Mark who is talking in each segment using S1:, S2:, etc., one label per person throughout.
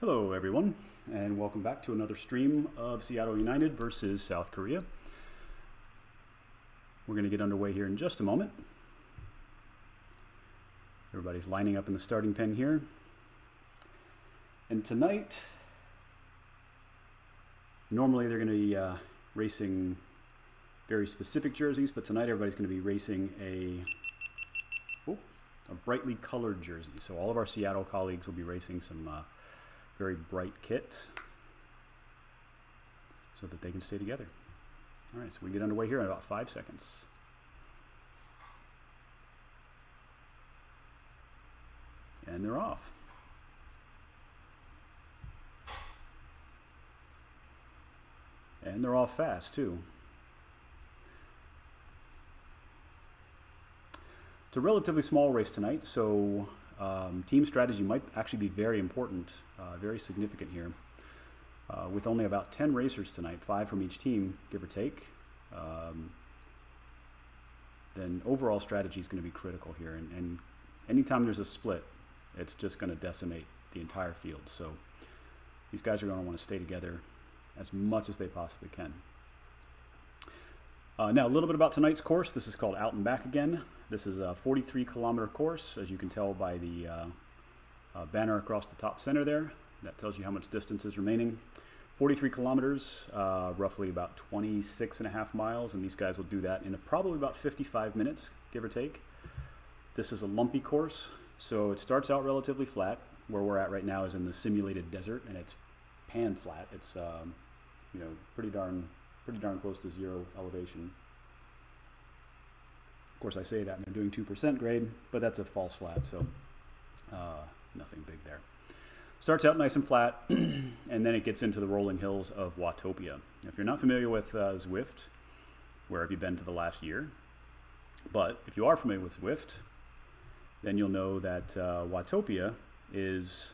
S1: Hello everyone, and welcome back to another stream of Seattle United versus South Korea. We're going to get underway here in just a moment. Everybody's lining up in the starting pen here. And tonight, normally they're going to be racing very specific jerseys, but tonight everybody's going to be racing a brightly colored jersey. So all of our Seattle colleagues will be racing some very bright kit so that they can stay together. All right, so we get underway here in about 5 seconds. And they're off. And they're off fast too. It's a relatively small race tonight, so team strategy might actually be very important, very significant here. With only about 10 racers tonight, 5 from each team, give or take, then overall strategy is going to be critical here. And anytime there's a split, it's just going to decimate the entire field. So these guys are going to want to stay together as much as they possibly can. Now, a little bit about tonight's course. This is called Out and Back again. This is a 43-kilometer course, as you can tell by the banner across the top center there. That tells you how much distance is remaining. 43 kilometers, roughly about 26 and a half miles, and these guys will do that in probably about 55 minutes, give or take. This is a lumpy course, so it starts out relatively flat. Where we're at right now is in the simulated desert, and it's pan flat. It's pretty darn close to zero elevation. Of course, I say that and they're doing 2% grade, but that's a false flat, so nothing big there. Starts out nice and flat, and then it gets into the rolling hills of Watopia. If you're not familiar with Zwift, where have you been for the last year? But if you are familiar with Zwift, then you'll know that Watopia is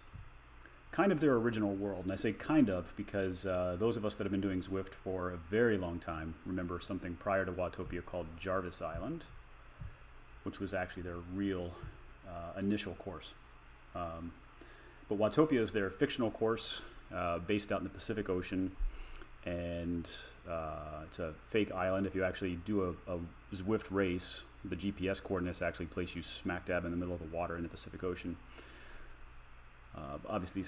S1: kind of their original world. And I say kind of because those of us that have been doing Zwift for a very long time remember something prior to Watopia called Jarvis Island, which was actually their real initial course. But Watopia is their fictional course based out in the Pacific Ocean, and it's a fake island. If you actually do a Zwift race, the GPS coordinates actually place you smack dab in the middle of the water in the Pacific Ocean. Obviously,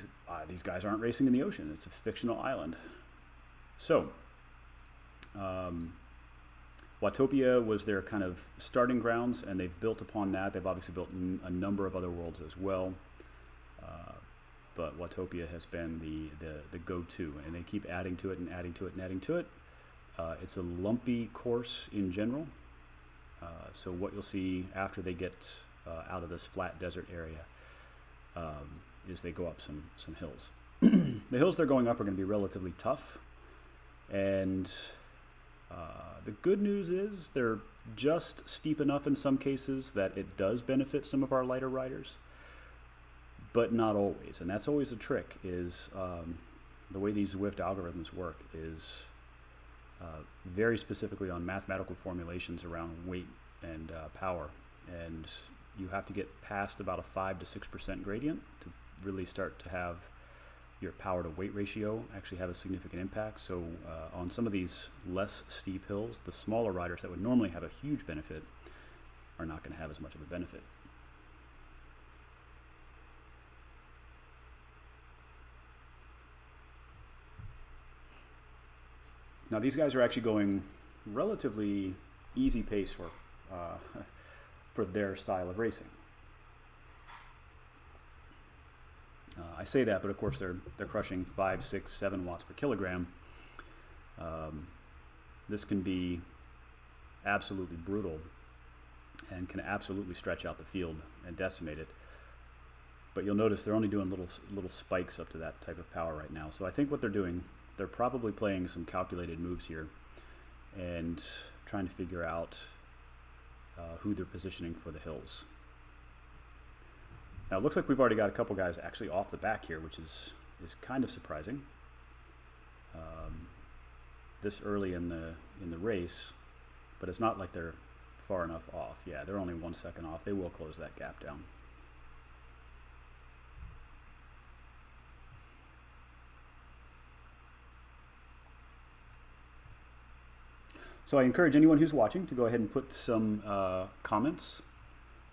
S1: these guys aren't racing in the ocean. It's a fictional island. So, Watopia was their kind of starting grounds, and they've built upon that. They've obviously built a number of other worlds as well. But Watopia has been the go-to, and they keep adding to it and adding to it and adding to it. It's a lumpy course in general. So what you'll see after they get out of this flat desert area is they go up some hills. The hills they're going up are going to be relatively tough, and the good news is they're just steep enough in some cases that it does benefit some of our lighter riders, but not always. And that's always the trick, is the way these Zwift algorithms work is very specifically on mathematical formulations around weight and power. And you have to get past about a 5 to 6% gradient to really start to have your power to weight ratio actually have a significant impact. So on some of these less steep hills, the smaller riders that would normally have a huge benefit are not going to have as much of a benefit. Now these guys are actually going relatively easy pace for their style of racing. I say that, but of course they're crushing 5, 6, 7 watts per kilogram. This can be absolutely brutal and can absolutely stretch out the field and decimate it. But you'll notice they're only doing little spikes up to that type of power right now. So I think what they're doing, they're probably playing some calculated moves here and trying to figure out who they're positioning for the hills. Now it looks like we've already got a couple guys actually off the back here, which is kind of surprising. This early in the race, but it's not like they're far enough off. Yeah, they're only 1 second off. They will close that gap down. So I encourage anyone who's watching to go ahead and put some comments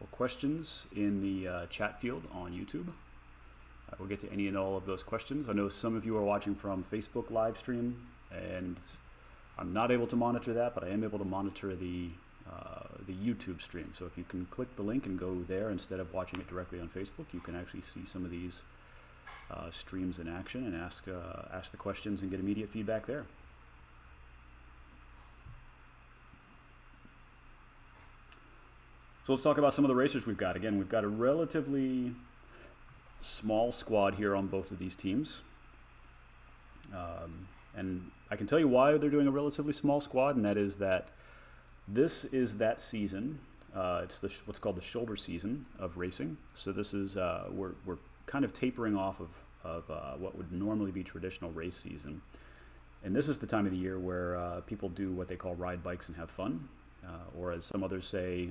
S1: or questions in the chat field on YouTube. We'll get to any and all of those questions. I know some of you are watching from Facebook live stream, and I'm not able to monitor that, but I am able to monitor the YouTube stream. So if you can click the link and go there instead of watching it directly on Facebook, you can actually see some of these streams in action and ask the questions and get immediate feedback there. So let's talk about some of the racers we've got. Again, we've got a relatively small squad here on both of these teams. And I can tell you why they're doing a relatively small squad, and that is that this is that season. It's what's called the shoulder season of racing. So this is, we're kind of tapering off of what would normally be traditional race season. And this is the time of the year where people do what they call ride bikes and have fun, or as some others say,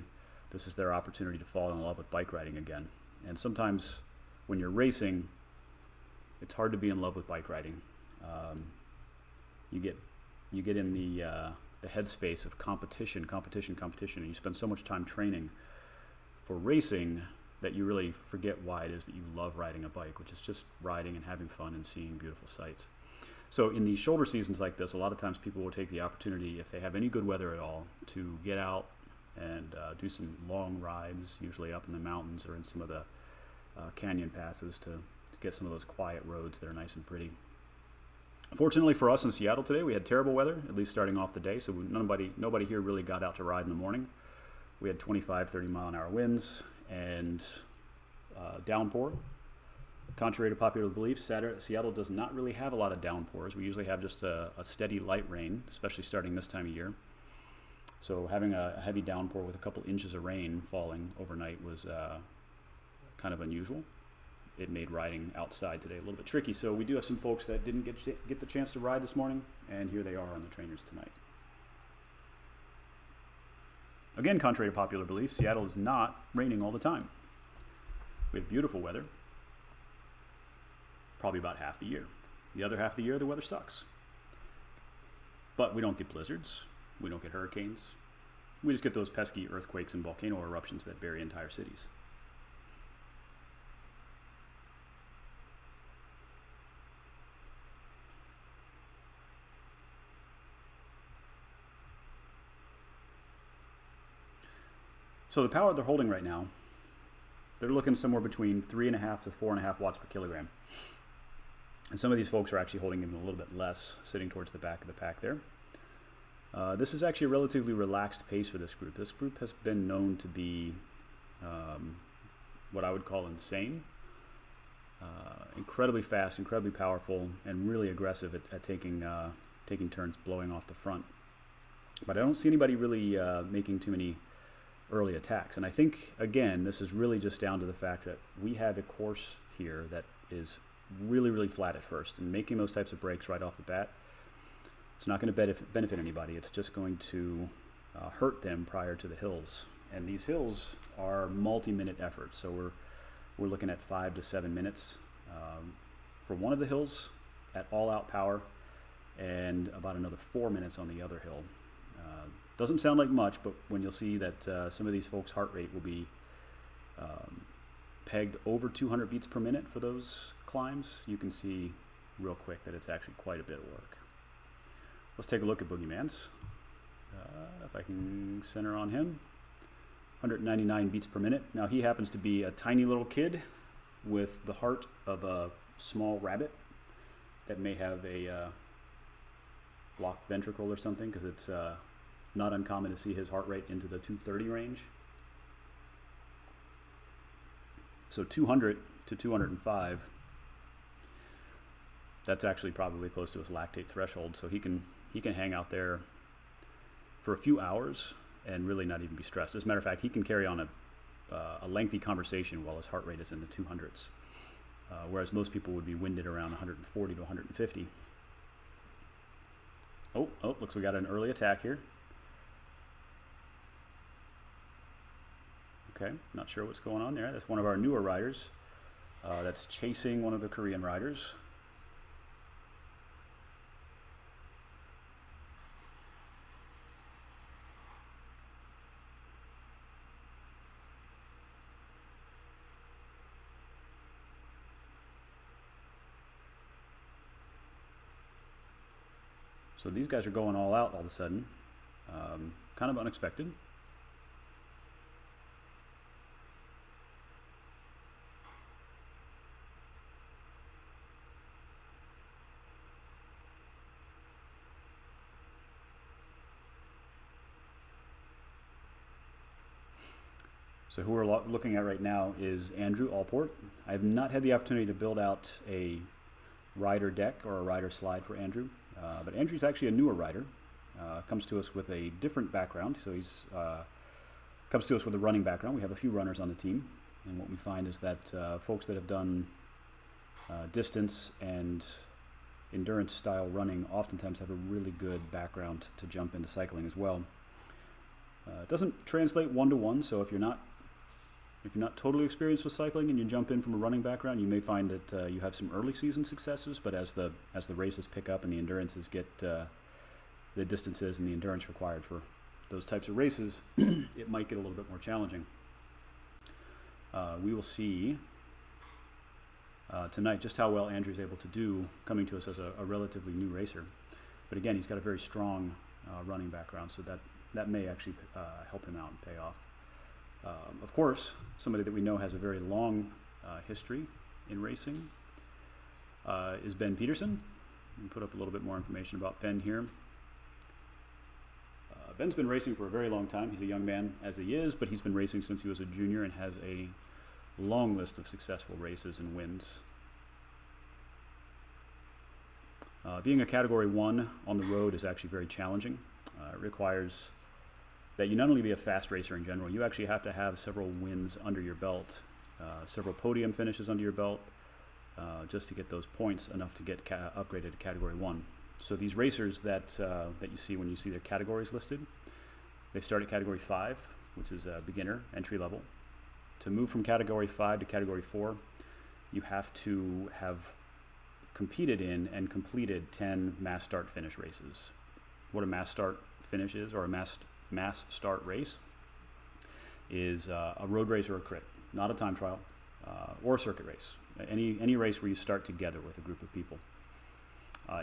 S1: this is their opportunity to fall in love with bike riding again. And sometimes when you're racing, it's hard to be in love with bike riding. You get in the headspace of competition, and you spend so much time training for racing that you really forget why it is that you love riding a bike, which is just riding and having fun and seeing beautiful sights. So in these shoulder seasons like this, a lot of times people will take the opportunity, if they have any good weather at all, to get out and do some long rides, usually up in the mountains or in some of the canyon passes to get some of those quiet roads that are nice and pretty. Fortunately for us in Seattle today, we had terrible weather, at least starting off the day, so nobody here really got out to ride in the morning. We had 25, 30 mile an hour winds and downpour. Contrary to popular belief, Seattle does not really have a lot of downpours. We usually have just a steady light rain, especially starting this time of year. So having a heavy downpour with a couple inches of rain falling overnight was kind of unusual. It made riding outside today a little bit tricky. So we do have some folks that didn't get the chance to ride this morning, and here they are on the trainers tonight. Again, contrary to popular belief, Seattle is not raining all the time. We have beautiful weather, probably about half the year. The other half of the year, the weather sucks. But we don't get blizzards. We don't get hurricanes. We just get those pesky earthquakes and volcano eruptions that bury entire cities. So the power they're holding right now, they're looking somewhere between 3.5 to 4.5 watts per kilogram. And some of these folks are actually holding even a little bit less, sitting towards the back of the pack there. This is actually a relatively relaxed pace for this group. This group has been known to be what I would call insane. Incredibly fast, incredibly powerful, and really aggressive at taking turns blowing off the front. But I don't see anybody really making too many early attacks. And I think, again, this is really just down to the fact that we have a course here that is really, really flat at first. And making those types of breaks right off the bat, it's not going to benefit anybody. It's just going to hurt them prior to the hills. And these hills are multi-minute efforts. So we're looking at 5 to 7 minutes for one of the hills at all-out power, and about another 4 minutes on the other hill. Doesn't sound like much, but when you'll see that some of these folks' heart rate will be pegged over 200 beats per minute for those climbs, you can see real quick that it's actually quite a bit of work. Let's take a look at Boogeyman's. If I can center on him. 199 beats per minute. Now he happens to be a tiny little kid with the heart of a small rabbit that may have a blocked ventricle or something, because it's not uncommon to see his heart rate into the 230 range. So 200 to 205, that's actually probably close to his lactate threshold. So he can hang out there for a few hours and really not even be stressed. As a matter of fact, he can carry on a lengthy conversation while his heart rate is in the 200s, whereas most people would be winded around 140 to 150. Oh, looks like we got an early attack here. Okay, not sure what's going on there. That's one of our newer riders that's chasing one of the Korean riders. So these guys are going all out all of a sudden. Kind of unexpected. So who we're looking at right now is Andrew Allport. I have not had the opportunity to build out a rider deck or a rider slide for Andrew, but Andrew's actually a newer rider. Comes to us with a different background, so he's comes to us with a running background. We have a few runners on the team, and what we find is that folks that have done distance and endurance style running oftentimes have a really good background to jump into cycling as well. It doesn't translate one-to-one, so if you're not totally experienced with cycling and you jump in from a running background, you may find that you have some early season successes, but as the races pick up and the endurances get the distances and the endurance required for those types of races, it might get a little bit more challenging. We will see tonight just how well Andrew's able to do coming to us as a relatively new racer. But again, he's got a very strong running background, so that may actually help him out and pay off. Of course, somebody that we know has a very long history in racing is Ben Peterson. We put up a little bit more information about Ben here. Ben's been racing for a very long time. He's a young man as he is, but he's been racing since he was a junior and has a long list of successful races and wins. Being a Category 1 on the road is actually very challenging. It requires that you not only be a fast racer in general, you actually have to have several wins under your belt, several podium finishes under your belt, just to get those points enough to get upgraded to Category 1. So these racers that you see when you see their categories listed, they start at Category 5, which is a beginner, entry level. To move from Category 5 to Category 4, you have to have competed in and completed 10 mass start finish races. What a mass start finish is, or a mass start race, is a road race or a crit, not a time trial or a circuit race. Any race where you start together with a group of people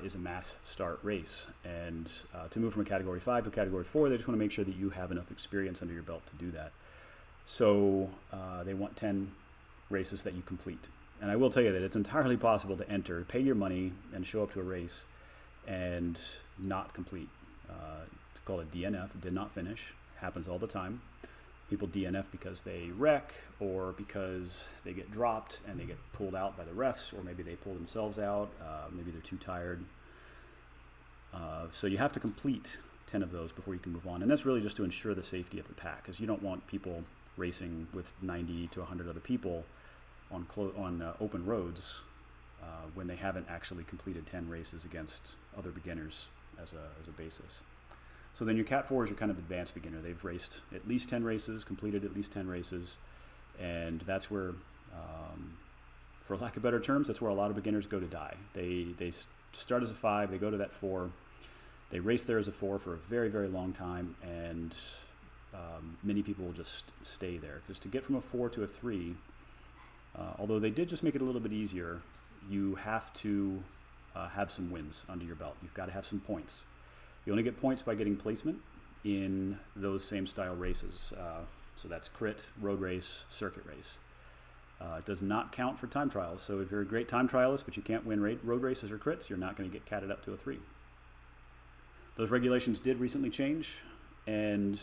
S1: is a mass start race. And to move from a Category 5 to Category 4, they just want to make sure that you have enough experience under your belt to do that. So they want 10 races that you complete. And I will tell you that it's entirely possible to enter, pay your money, and show up to a race and not complete. It's called a DNF, did not finish. Happens all the time. People DNF because they wreck, or because they get dropped and they get pulled out by the refs, or maybe they pull themselves out, maybe they're too tired. So you have to complete 10 of those before you can move on. And that's really just to ensure the safety of the pack, because you don't want people racing with 90 to 100 other people on open roads when they haven't actually completed 10 races against other beginners as a basis. So then your Cat 4 is your kind of advanced beginner. They've raced at least 10 races, completed at least 10 races, and that's where, for lack of better terms, that's where a lot of beginners go to die. They start as a 5, they go to that 4, they race there as a 4 for a very, very long time, and many people will just stay there. Because to get from a 4 to a 3, although they did just make it a little bit easier, you have to have some wins under your belt. You've got to have some points. You only get points by getting placement in those same style races. So that's crit, road race, circuit race. It does not count for time trials. So if you're a great time trialist but you can't win road races or crits, you're not going to get catted up to a 3. Those regulations did recently change, and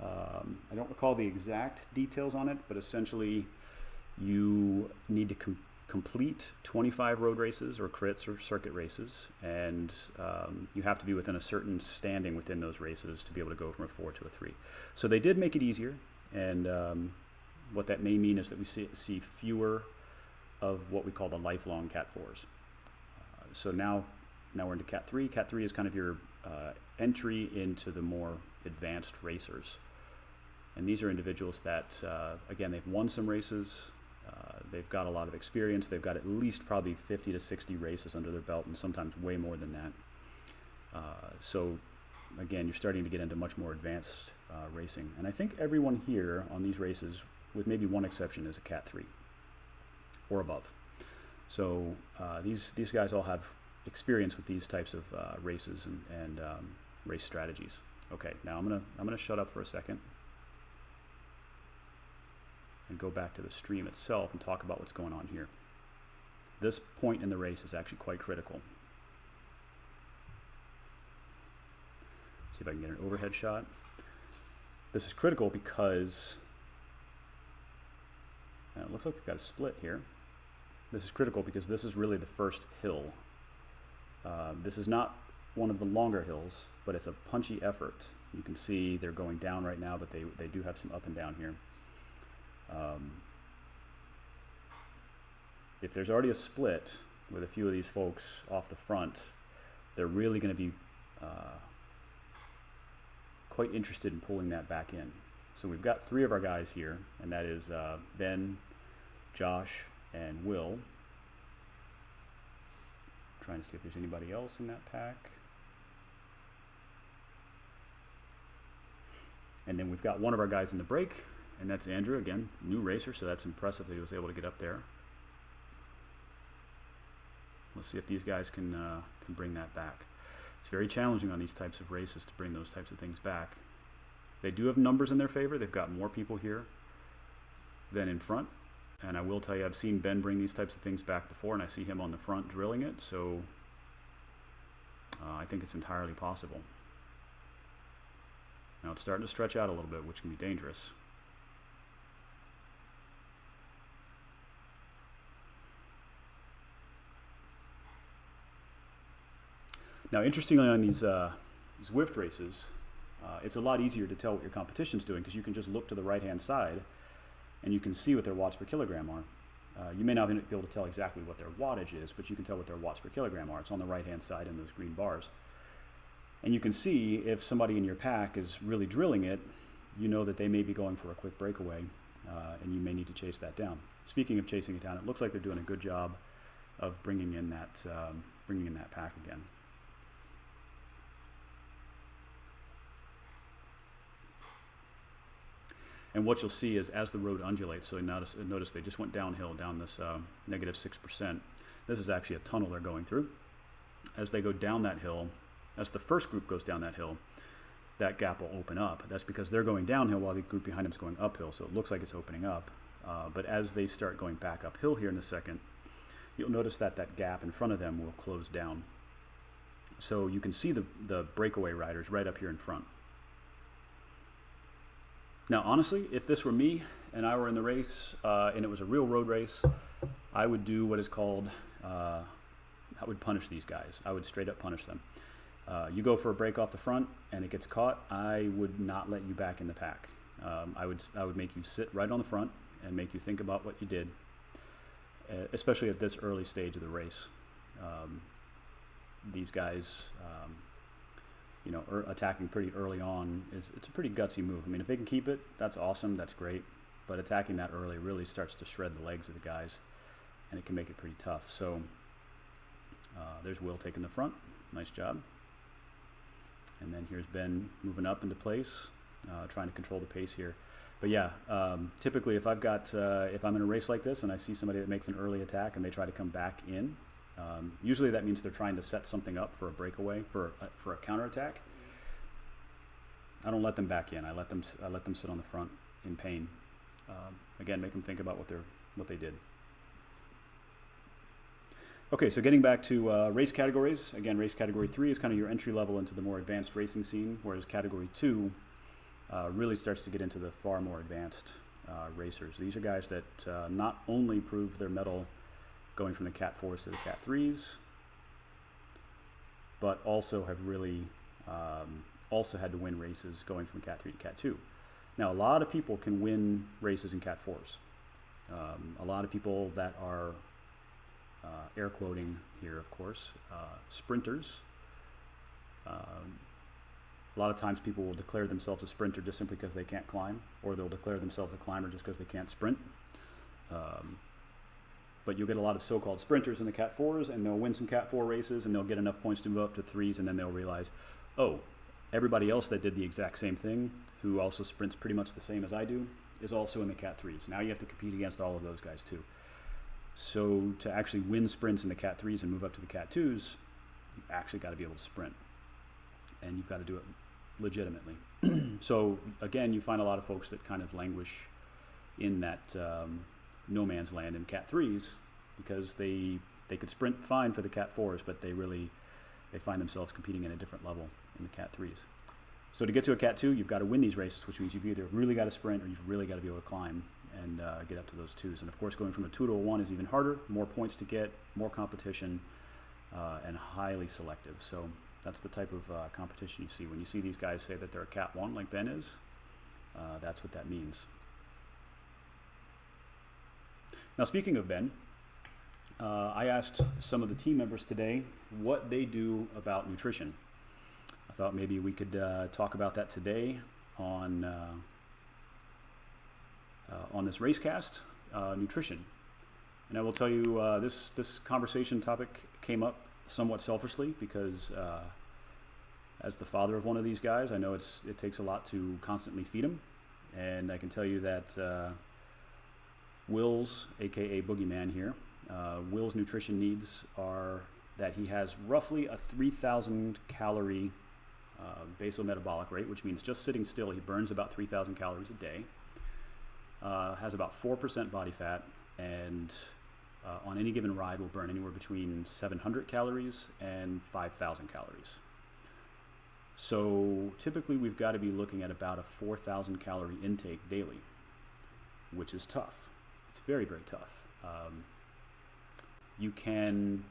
S1: I don't recall the exact details on it, but essentially you need to complete 25 road races or crits or circuit races, and you have to be within a certain standing within those races to be able to go from a 4 to a 3. So they did make it easier, and what that may mean is that we see fewer of what we call the lifelong Cat 4s. So now we're into Cat 3. Cat 3 is kind of your entry into the more advanced racers. And these are individuals that, again, they've won some races, they've got a lot of experience, they've got at least probably 50 to 60 races under their belt, and sometimes way more than that. So, again, you're starting to get into much more advanced racing. And I think everyone here on these races, with maybe one exception, is a Cat 3 or above. So these guys all have experience with these types of races and race strategies. Okay, now I'm gonna shut up for a second and go back to the stream itself and talk about what's going on here. This point in the race is actually quite critical. See if I can get an overhead shot. This is critical because it looks like we've got a split here. This is critical because this is really the first hill. This is not one of the longer hills, but it's a punchy effort. You can see they're going down right now, but they do have some up and down here. If there's already a split with a few of these folks off the front, they're really going to be quite interested in pulling that back in. So we've got 3 of our guys here, and that is Ben, Josh, and Will. Trying to see if there's anybody else in that pack. And then we've got one of our guys in the break, and that's Andrew, again, new racer, so that's impressive that he was able to get up there. Let's see if these guys can bring that back. It's very challenging on these types of races to bring those types of things back. They do have numbers in their favor. They've got more people here than in front. And I will tell you, I've seen Ben bring these types of things back before, and I see him on the front drilling it, so I think it's entirely possible. Now it's starting to stretch out a little bit, which can be dangerous. Now, interestingly, on these Zwift races, it's a lot easier to tell what your competition's doing because you can just look to the right-hand side and you can see what their watts per kilogram are. You may not be able to tell exactly what their wattage is, but you can tell what their watts per kilogram are. It's on the right-hand side in those green bars. And you can see if somebody in your pack is really drilling it, you know that they may be going for a quick breakaway, and you may need to chase that down. Speaking of chasing it down, it looks like they're doing a good job of bringing in that pack again. And what you'll see is as the road undulates, so notice they just went downhill down this negative 6%. This is actually a tunnel they're going through. As they go down that hill, as the first group goes down that hill, that gap will open up. That's because they're going downhill while the group behind them is going uphill, so it looks like it's opening up. But as they start going back uphill here in a second, you'll notice that that gap in front of them will close down. So you can see the breakaway riders right up here in front. Now, honestly, if this were me and I were in the race and it was a real road race, I would do what is called, I would punish these guys. I would straight up punish them. You go for a break off the front and it gets caught, I would not let you back in the pack. I would make you sit right on the front and make you think about what you did, especially at this early stage of the race. These guys, attacking pretty early on it's a pretty gutsy move. I mean, if they can keep it, that's awesome, that's great. But attacking that early really starts to shred the legs of the guys, and it can make it pretty tough. So there's Will taking the front, nice job. And then here's Ben moving up into place, trying to control the pace here. But yeah, typically if I'm in a race like this and I see somebody that makes an early attack and they try to come back in, usually that means they're trying to set something up for a breakaway, for a counterattack. I don't let them back in. I let them sit on the front in pain. Again, make them think about what they did. Okay, so getting back to race categories. Again, race category 3 is kind of your entry level into the more advanced racing scene, whereas category 2 really starts to get into the far more advanced racers. These are guys that not only proved their mettle going from the Cat 4s to the Cat 3s, but also have really also had to win races going from Cat 3 to Cat 2. Now, a lot of people can win races in Cat 4s. A lot of people that are, air quoting here, of course, sprinters. A lot of times people will declare themselves a sprinter just simply because they can't climb, or they'll declare themselves a climber just because they can't sprint. But you'll get a lot of so-called sprinters in the Cat 4s, and they'll win some Cat 4 races, and they'll get enough points to move up to 3s, and then they'll realize, oh, everybody else that did the exact same thing, who also sprints pretty much the same as I do, is also in the Cat 3s. Now you have to compete against all of those guys too. So to actually win sprints in the Cat 3s and move up to the Cat 2s, You actually got to be able to sprint, and you've got to do it legitimately. So again, you find a lot of folks that kind of languish in that no man's land in Cat 3s because they could sprint fine for the Cat 4s, but they find themselves competing at a different level in the Cat 3s. So to get to a Cat 2, you've got to win these races, which means you've either really got to sprint or you've really got to be able to climb and get up to those 2s. And of course, going from a 2 to a 1 is even harder, more points to get, more competition, and highly selective. So that's the type of competition you see. When you see these guys say that they're a Cat 1 like Ben is, that's what that means. Now, speaking of Ben, I asked some of the team members today what they do about nutrition. I thought maybe we could talk about that today on this racecast, nutrition. And I will tell you, this conversation topic came up somewhat selfishly because as the father of one of these guys, I know it takes a lot to constantly feed him. And I can tell you that Will's, aka Boogeyman here, Will's nutrition needs are that he has roughly a 3,000 calorie basal metabolic rate, which means just sitting still, he burns about 3,000 calories a day, has about 4% body fat, and on any given ride will burn anywhere between 700 calories and 5,000 calories. So typically we've got to be looking at about a 4,000 calorie intake daily, which is tough. It's very, very tough. You can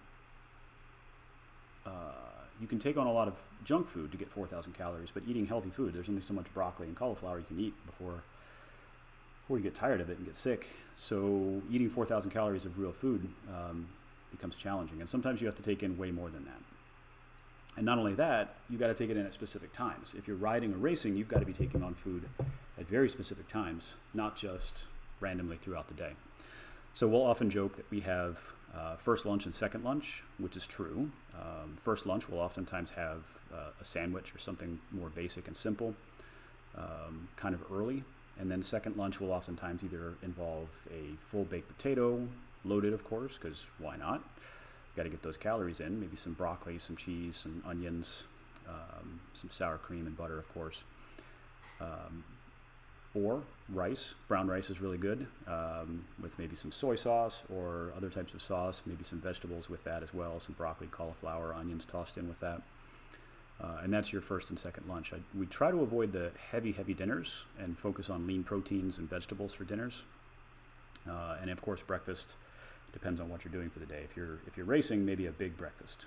S1: take on a lot of junk food to get 4,000 calories, but eating healthy food, there's only so much broccoli and cauliflower you can eat before you get tired of it and get sick. So eating 4,000 calories of real food becomes challenging, and sometimes you have to take in way more than that. And not only that, you got to take it in at specific times. If you're riding or racing, you've got to be taking on food at very specific times, not just randomly throughout the day. So we'll often joke that we have first lunch and second lunch, which is true. First lunch will oftentimes have a sandwich or something more basic and simple, kind of early. And then second lunch will oftentimes either involve a full baked potato, loaded of course, because why not? Got to get those calories in, maybe some broccoli, some cheese, some onions, some sour cream and butter of course. Or rice. Brown rice is really good, with maybe some soy sauce or other types of sauce, maybe some vegetables with that as well, some broccoli, cauliflower, onions tossed in with that. And that's your first and second lunch. We try to avoid the heavy dinners and focus on lean proteins and vegetables for dinners. And of course, breakfast depends on what you're doing for the day. If you're racing, maybe a big breakfast,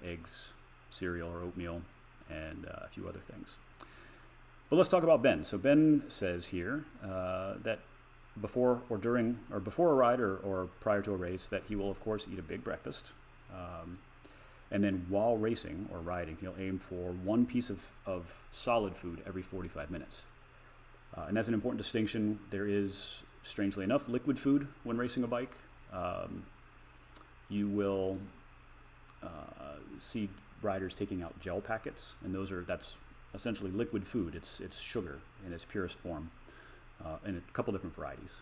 S1: eggs, cereal or oatmeal, and a few other things. But let's talk about Ben. So Ben says here that before or during or before a ride or prior to a race that he will of course eat a big breakfast. And then while racing or riding, he'll aim for one piece of solid food every 45 minutes. And that's an important distinction. There is, strangely enough, liquid food when racing a bike. You will see riders taking out gel packets, and that's essentially liquid food. It's sugar in its purest form, in a couple different varieties,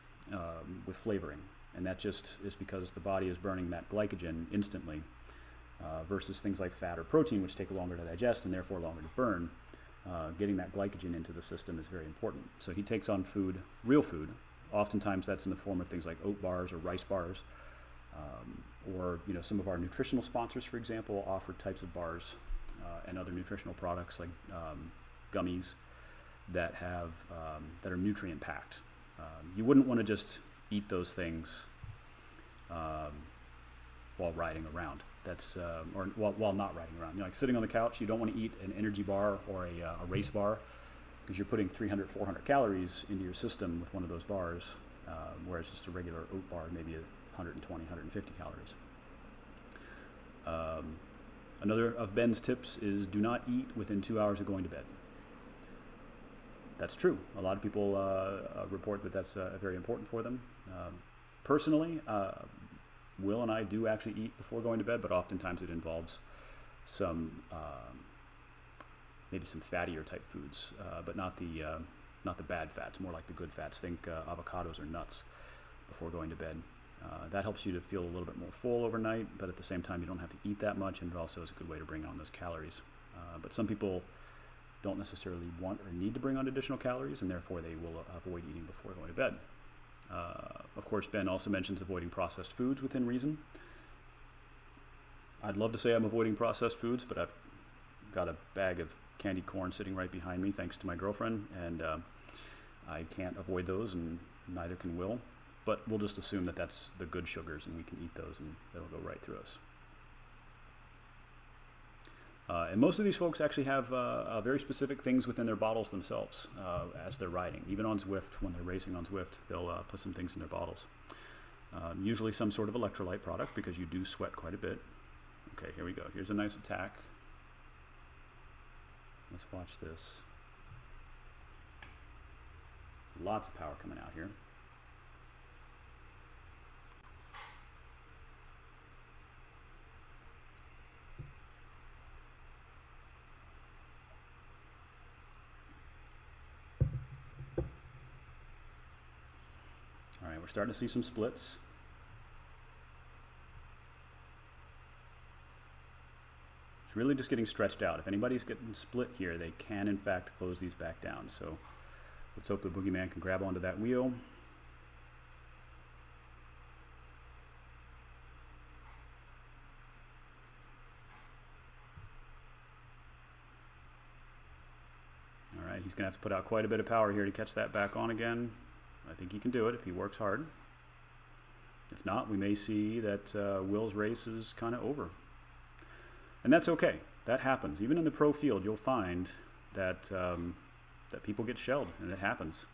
S1: with flavoring. And that just is because the body is burning that glycogen instantly, versus things like fat or protein, which take longer to digest and therefore longer to burn. Getting that glycogen into the system is very important. So he takes on food, real food. Oftentimes that's in the form of things like oat bars or rice bars, or some of our nutritional sponsors, for example, offer types of bars and other nutritional products like gummies that are nutrient packed. You wouldn't want to just eat those things while riding around. That's or while not riding around. Like sitting on the couch, you don't want to eat an energy bar or a race bar because you're putting 300, 400 calories into your system with one of those bars, whereas just a regular oat bar maybe 120, 150 calories. Another of Ben's tips is do not eat within 2 hours of going to bed. That's true. A lot of people report that that's very important for them. Personally, Will and I do actually eat before going to bed, but oftentimes it involves some maybe some fattier type foods, but not the bad fats, more like the good fats. Think avocados or nuts before going to bed. That helps you to feel a little bit more full overnight, but at the same time you don't have to eat that much, and it also is a good way to bring on those calories. But some people don't necessarily want or need to bring on additional calories, and therefore they will avoid eating before going to bed. Of course, Ben also mentions avoiding processed foods within reason. I'd love to say I'm avoiding processed foods, but I've got a bag of candied corn sitting right behind me thanks to my girlfriend, and I can't avoid those, and neither can Will. But we'll just assume that that's the good sugars, and we can eat those, and it'll go right through us. And most of these folks actually have very specific things within their bottles themselves as they're riding. Even on Zwift, when they're racing on Zwift, they'll put some things in their bottles. Usually some sort of electrolyte product, because you do sweat quite a bit. Okay, here we go. Here's a nice attack. Let's watch this. Lots of power coming out here. All right, we're starting to see some splits. It's really just getting stretched out. If anybody's getting split here, they can in fact close these back down. So let's hope the boogeyman can grab onto that wheel. All right, he's gonna have to put out quite a bit of power here to catch that back on again. I think he can do it if he works hard. If not, we may see that Will's race is kind of over. And that's okay. That happens. Even in the pro field, you'll find that that people get shelled, and it happens.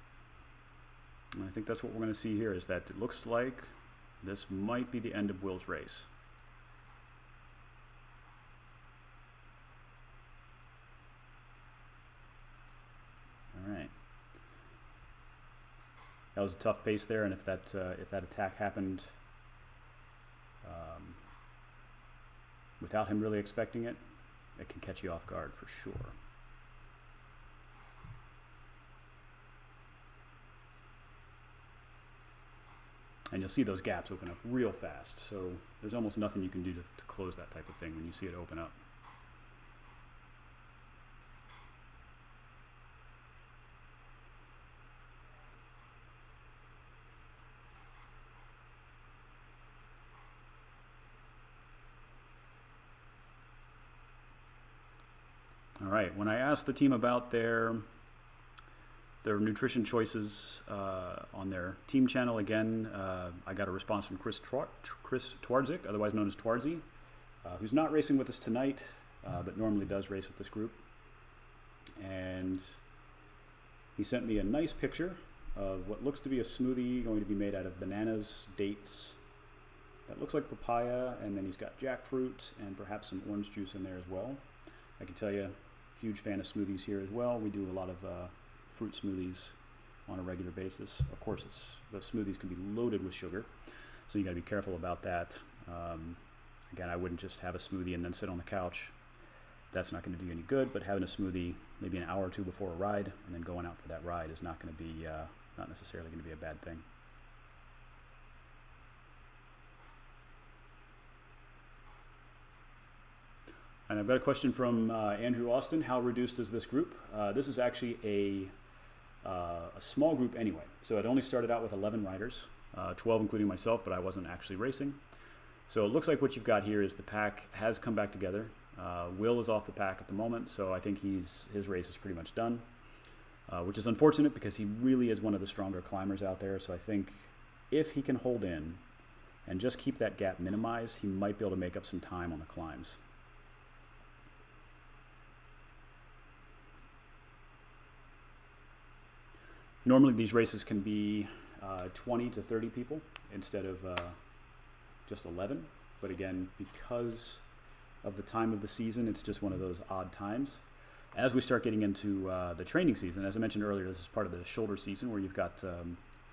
S1: And I think that's what we're going to see here, is that it looks like this might be the end of Will's race. All right. That was a tough pace there, and if that attack happened without him really expecting it, it can catch you off guard for sure. And you'll see those gaps open up real fast, so there's almost nothing you can do to close that type of thing when you see it open up. All right, when I asked the team about their nutrition choices on their team channel, again, I got a response from Chris Twardzik, otherwise known as Twardsy, who's not racing with us tonight, but normally does race with this group. And he sent me a nice picture of what looks to be a smoothie going to be made out of bananas, dates, that looks like papaya, and then he's got jackfruit and perhaps some orange juice in there as well. I can tell you, huge fan of smoothies here as well. We do a lot of fruit smoothies on a regular basis. Of course, the smoothies can be loaded with sugar, so you got to be careful about that. Again, I wouldn't just have a smoothie and then sit on the couch. That's not going to do you any good, but having a smoothie maybe an hour or two before a ride and then going out for that ride is not going to be, not necessarily going to be a bad thing. And I've got a question from Andrew Austin. How reduced is this group? This is actually a small group anyway. So it only started out with 11 riders, 12 including myself, but I wasn't actually racing. So it looks like what you've got here is the pack has come back together. Will is off the pack at the moment, so I think his race is pretty much done, which is unfortunate because he really is one of the stronger climbers out there. So I think if he can hold in and just keep that gap minimized, he might be able to make up some time on the climbs. Normally these races can be 20 to 30 people instead of just 11. But again, because of the time of the season, it's just one of those odd times. As we start getting into the training season, as I mentioned earlier, this is part of the shoulder season where you've got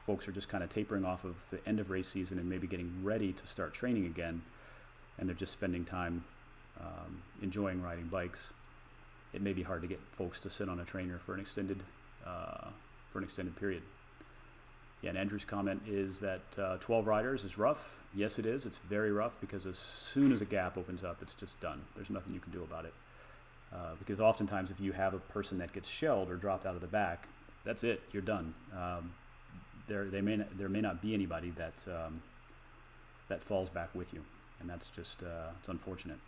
S1: folks who are just kind of tapering off of the end of race season and maybe getting ready to start training again, and they're just spending time enjoying riding bikes. It may be hard to get folks to sit on a trainer for an extended period. Yeah, and Andrew's comment is that 12 riders is rough. Yes, it is. It's very rough because as soon as a gap opens up, it's just done. There's nothing you can do about it. Because oftentimes if you have a person that gets shelled or dropped out of the back, that's it. You're done. There may not be anybody that that falls back with you, and that's just it's unfortunate.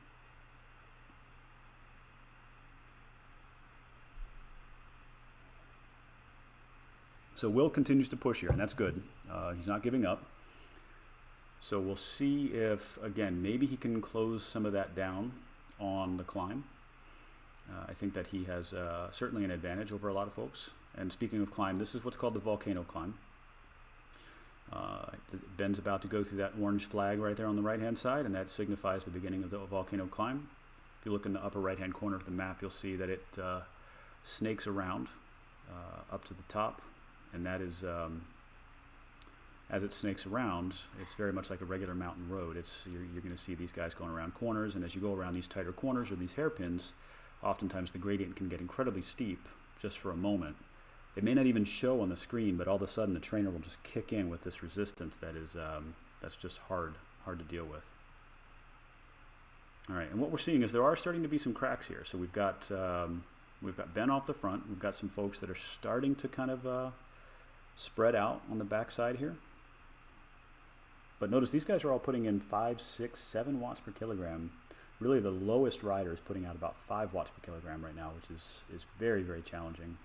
S1: So Will continues to push here, and that's good. He's not giving up. So we'll see if, again, maybe he can close some of that down on the climb. I think that he has certainly an advantage over a lot of folks. And speaking of climb, this is what's called the volcano climb. Ben's about to go through that orange flag right there on the right-hand side, and that signifies the beginning of the volcano climb. If you look in the upper right-hand corner of the map, you'll see that it snakes around up to the top. And that is, as it snakes around, it's very much like a regular mountain road. You're going to see these guys going around corners, and as you go around these tighter corners or these hairpins, oftentimes the gradient can get incredibly steep just for a moment. It may not even show on the screen, but all of a sudden the trainer will just kick in with this resistance that is that's just hard to deal with. All right, and what we're seeing is there are starting to be some cracks here. So we've got Ben off the front. We've got some folks that are starting to kind of spread out on the backside here. But notice these guys are all putting in 5, 6, 7 watts per kilogram. Really the lowest rider is putting out about 5 watts per kilogram right now, which is very, very challenging,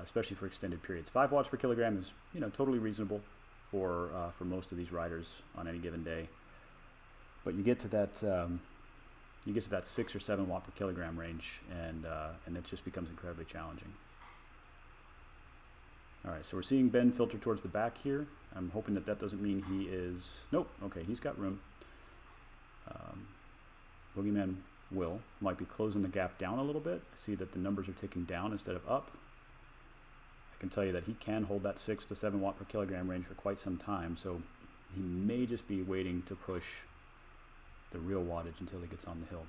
S1: especially for extended periods. 5 watts per kilogram is, you know, totally reasonable for most of these riders on any given day. But you get to that 6 or 7 watt per kilogram range, and it just becomes incredibly challenging. All right, so we're seeing Ben filter towards the back here. I'm hoping that that doesn't mean he is... Nope, okay, he's got room. Boogeyman Will might be closing the gap down a little bit. I see that the numbers are ticking down instead of up. I can tell you that he can hold that 6 to 7 watt per kilogram range for quite some time, so he may just be waiting to push the real wattage until he gets on the hill.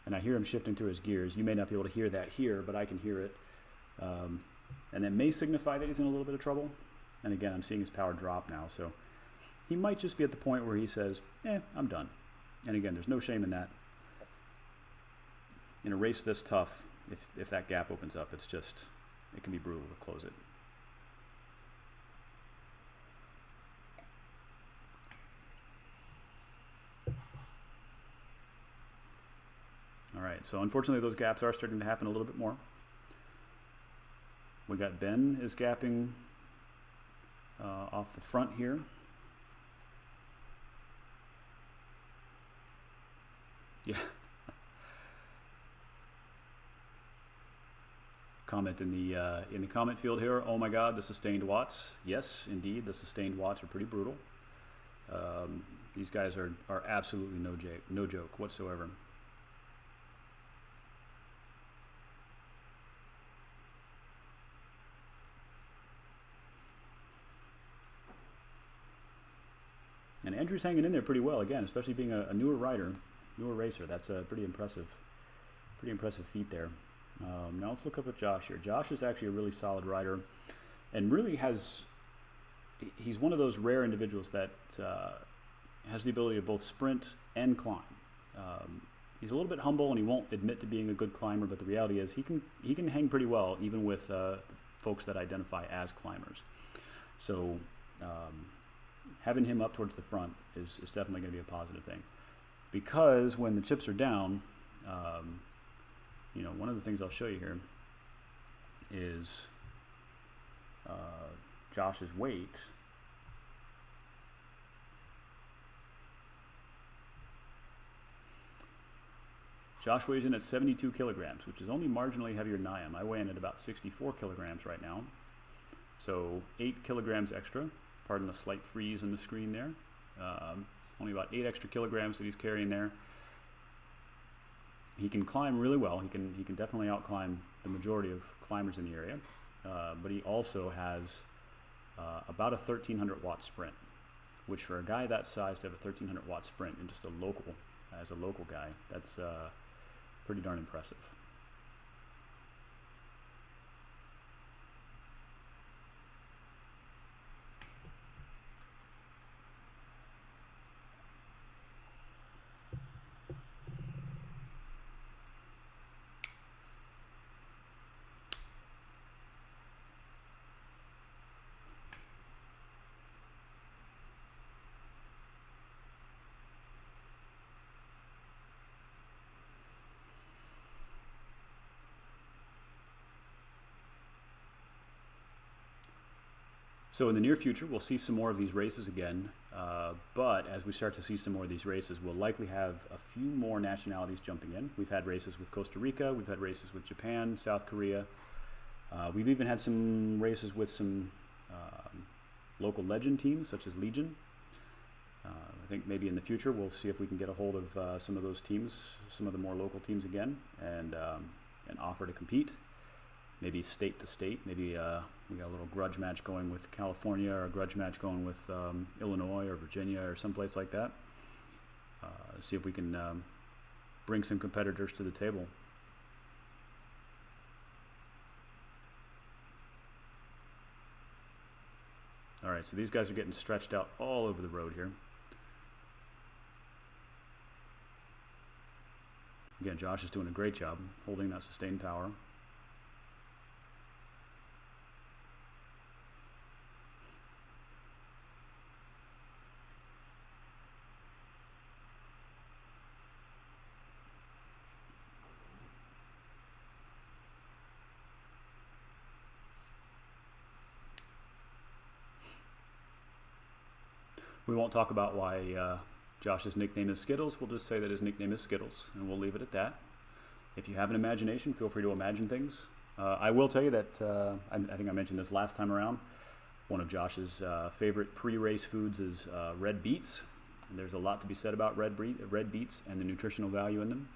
S1: And I hear him shifting through his gears. You may not be able to hear that here, but I can hear it. And that may signify that he's in a little bit of trouble. And again, I'm seeing his power drop now, so he might just be at the point where he says, I'm done. And again, there's no shame in that. In a race this tough, if that gap opens up, it can be brutal to close it. All right, so unfortunately those gaps are starting to happen a little bit more. We got Ben is gapping off the front here. Yeah. Comment in the comment field here. Oh my God, the sustained watts. Yes, indeed, the sustained watts are pretty brutal. These guys are absolutely no joke whatsoever. And Andrew's hanging in there pretty well again, especially being a newer rider, newer racer. That's a pretty impressive feat there. Now let's look up at Josh here. Josh is actually a really solid rider, and really he's one of those rare individuals that has the ability to both sprint and climb. He's a little bit humble and he won't admit to being a good climber, but the reality is he can hang pretty well even with folks that identify as climbers. So having him up towards the front is definitely going to be a positive thing, because when the chips are down, one of the things I'll show you here is Josh's weight. Josh weighs in at 72 kilograms, which is only marginally heavier than I am. I weigh in at about 64 kilograms right now. So 8 kilograms extra. Pardon the slight freeze on the screen there. Only about 8 extra kilograms that he's carrying there. He can climb really well. He can definitely outclimb the majority of climbers in the area. But he also has about a 1,300 watt sprint. which for a guy that size to have a 1300 watt sprint and just a local, as a local guy, that's pretty darn impressive. So in the near future, we'll see some more of these races again, but as we start to see some more of these races, we'll likely have a few more nationalities jumping in. We've had races with Costa Rica, we've had races with Japan, South Korea. We've even had some races with some local legend teams, such as Legion. I think maybe in the future we'll see if we can get a hold of some of those teams, some of the more local teams again, and offer to compete. Maybe state to state. Maybe we got a little grudge match going with California, or a grudge match going with Illinois or Virginia or someplace like that. See if we can bring some competitors to the table. All right, so these guys are getting stretched out all over the road here. Again, Josh is doing a great job holding that sustained power. We won't talk about why Josh's nickname is Skittles. We'll just say that his nickname is Skittles, and we'll leave it at that. If you have an imagination, feel free to imagine things. I will tell you that, I think I mentioned this last time around, one of Josh's favorite pre-race foods is red beets. And there's a lot to be said about red beets and the nutritional value in them.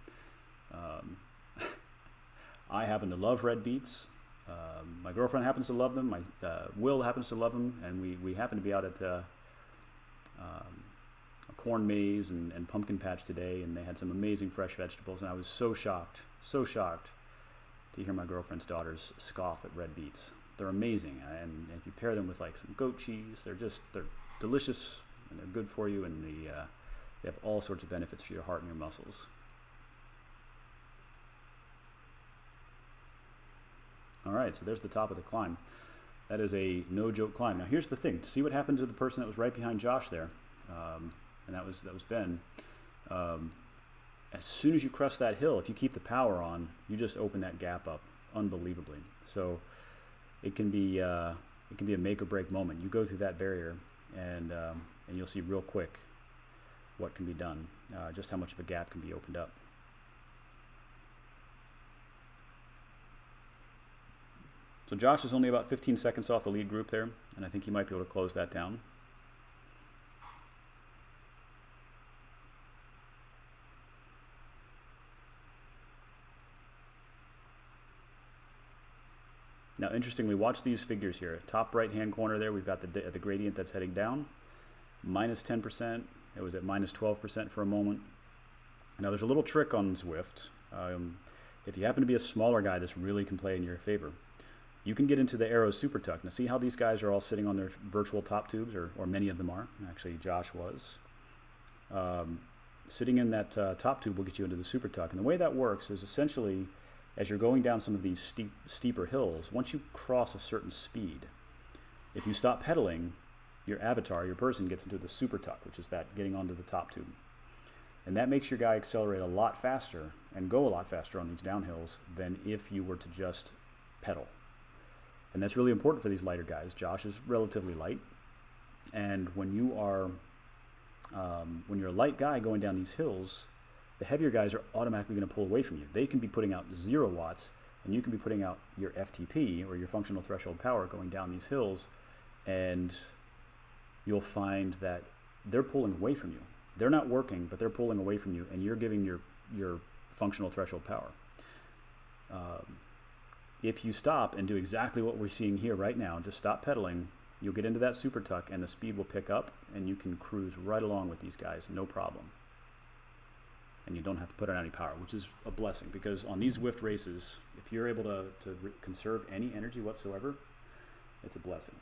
S1: I happen to love red beets. My girlfriend happens to love them. My Will happens to love them, and we happen to be out at a corn maze and pumpkin patch today, and they had some amazing fresh vegetables, and I was so shocked to hear my girlfriend's daughters scoff at red beets. They're amazing, and if you pair them with like some goat cheese, they're delicious, and they're good for you, and they have all sorts of benefits for your heart and your muscles. All right, so there's the top of the climb. That is a no-joke climb. Now here's the thing. See what happened to the person that was right behind Josh there, and that was Ben. As soon as you crest that hill, if you keep the power on, you just open that gap up unbelievably. So it can be a make or break moment. You go through that barrier, and you'll see real quick what can be done, just how much of a gap can be opened up. So Josh is only about 15 seconds off the lead group there, and I think he might be able to close that down. Now, interestingly, watch these figures here. Top right-hand corner there, we've got the gradient that's heading down, minus 10%. It was at minus 12% for a moment. Now, there's a little trick on Zwift. If you happen to be a smaller guy, this really can play in your favor. You can get into the Aero Super Tuck. Now see how these guys are all sitting on their virtual top tubes, or many of them are. Actually, Josh was. Sitting in that top tube will get you into the Super Tuck. And the way that works is essentially, as you're going down some of these steeper hills, once you cross a certain speed, if you stop pedaling, your avatar, your person, gets into the Super Tuck, which is that getting onto the top tube. And that makes your guy accelerate a lot faster and go a lot faster on these downhills than if you were to just pedal. And that's really important for these lighter guys. Josh is relatively light, and when you are when you're a light guy going down these hills, the heavier guys are automatically going to pull away from you. They can be putting out 0 watts, and you can be putting out your FTP, or your functional threshold power, going down these hills, and you'll find that they're pulling away from you. They're not working, but they're pulling away from you, and you're giving your functional threshold power. If you stop and do exactly what we're seeing here right now, just stop pedaling You'll get into that super tuck and the speed will pick up and you can cruise right along with these guys, no problem. And you don't have to put on any power, which is a blessing, because on these Zwift races, if you're able to conserve any energy whatsoever, it's a blessing.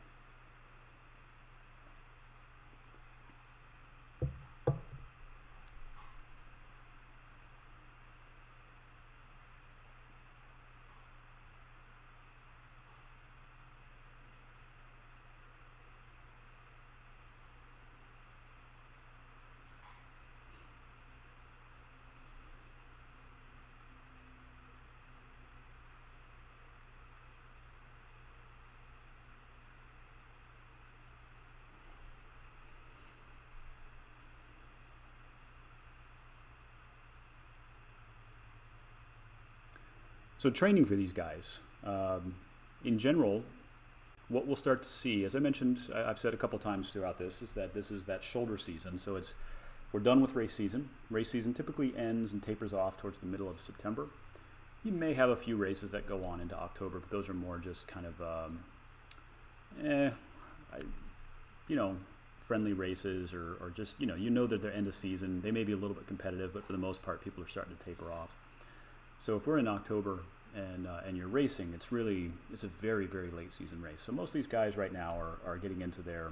S1: So training for these guys, in general, what we'll start to see, as I mentioned, I've said a couple times throughout this, is that shoulder season. So we're done with race season. Race season typically ends and tapers off towards the middle of September. You may have a few races that go on into October, but those are more just kind of, friendly races or just, that they're end of season. They may be a little bit competitive, but for the most part, people are starting to taper off. So if we're in October and you're racing, it's a very, very late season race. So most of these guys right now are getting into their,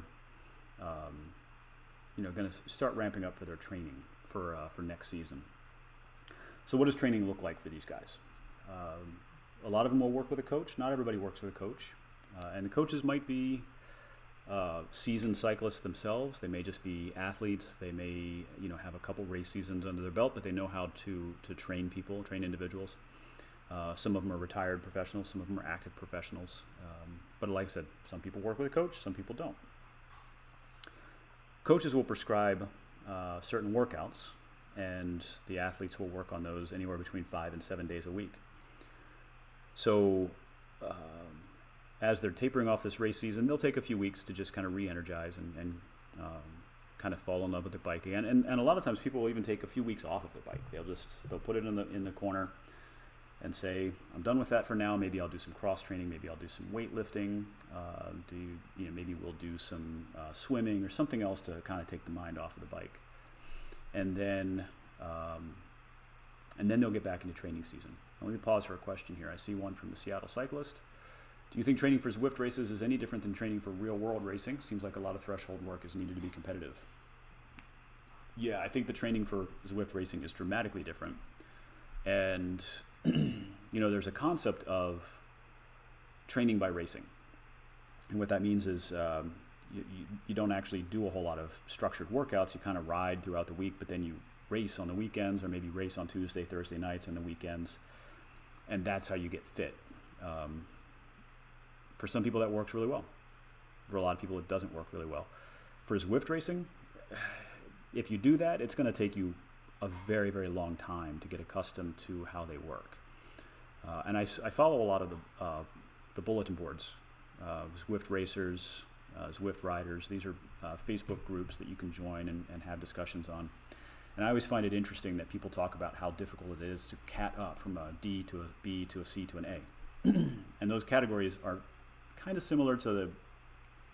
S1: going to start ramping up for their training for next season. So what does training look like for these guys? A lot of them will work with a coach. Not everybody works with a coach. And the coaches might be seasoned cyclists themselves. They may just be athletes. They may, have a couple race seasons under their belt, but they know how to train people, train individuals. Some of them are retired professionals. Some of them are active professionals. But like I said, some people work with a coach. Some people don't. Coaches will prescribe certain workouts, and the athletes will work on those anywhere between 5 and 7 days a week. So as they're tapering off this race season, they'll take a few weeks to just kind of re-energize and kind of fall in love with their bike again. And a lot of times people will even take a few weeks off of their bike. They'll put it in the corner and say, I'm done with that for now. Maybe I'll do some cross training. Maybe I'll do some weightlifting. Maybe we'll do some swimming or something else to kind of take the mind off of the bike. And then they'll get back into training season. Let me pause for a question here. I see one from the Seattle Cyclist. Do you think training for Zwift races is any different than training for real-world racing? Seems like a lot of threshold work is needed to be competitive. Yeah, I think the training for Zwift racing is dramatically different. And, there's a concept of training by racing. And what that means is you don't actually do a whole lot of structured workouts. You kind of ride throughout the week, but then you race on the weekends, or maybe race on Tuesday, Thursday nights and the weekends. And that's how you get fit. For some people, that works really well. For a lot of people, it doesn't work really well. For Zwift racing, if you do that, it's going to take you a very, very long time to get accustomed to how they work. And I follow a lot of the bulletin boards, Zwift racers, Zwift riders. These are Facebook groups that you can join and have discussions on. And I always find it interesting that people talk about how difficult it is to cat up from a D to a B to a C to an A. And those categories are kind of similar to the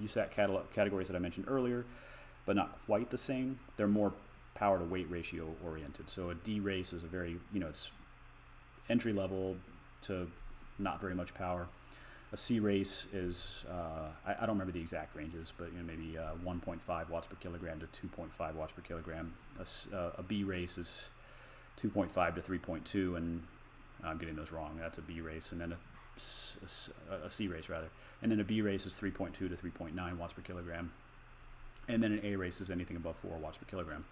S1: USAT categories that I mentioned earlier, but not quite the same. They're more power to weight ratio oriented. So a D race is a very, it's entry level to not very much power. A C race is, I don't remember the exact ranges, but maybe 1.5 watts per kilogram to 2.5 watts per kilogram. A B race is 2.5 to 3.2, and I'm getting those wrong. That's a B race, and then a C race rather. And then a B race is 3.2 to 3.9 watts per kilogram. And then an A race is anything above 4 watts per kilogram.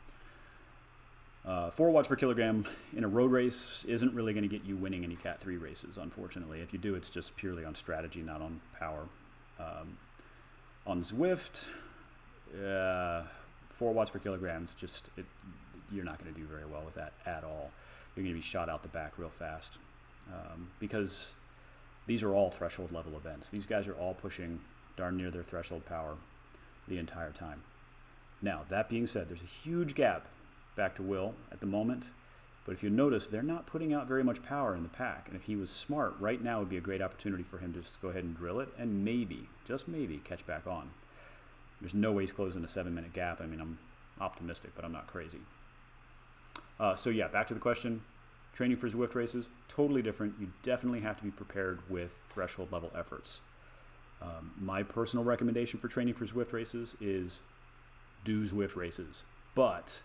S1: 4 watts per kilogram in a road race isn't really going to get you winning any Cat 3 races, unfortunately. If you do, it's just purely on strategy, not on power. On Zwift, 4 watts per kilogram is you're not going to do very well with that at all. You're going to be shot out the back real fast because these are all threshold level events. These guys are all pushing darn near their threshold power the entire time. Now, that being said, there's a huge gap back to Will at the moment, but if you notice, they're not putting out very much power in the pack, and if he was smart, right now would be a great opportunity for him to just go ahead and drill it and maybe, just maybe, catch back on. There's no way he's closing a 7-minute gap. I mean, I'm optimistic, but I'm not crazy. So yeah, back to the question. Training for Zwift races, totally different. You definitely have to be prepared with threshold level efforts. My personal recommendation for training for Zwift races is do Zwift races, but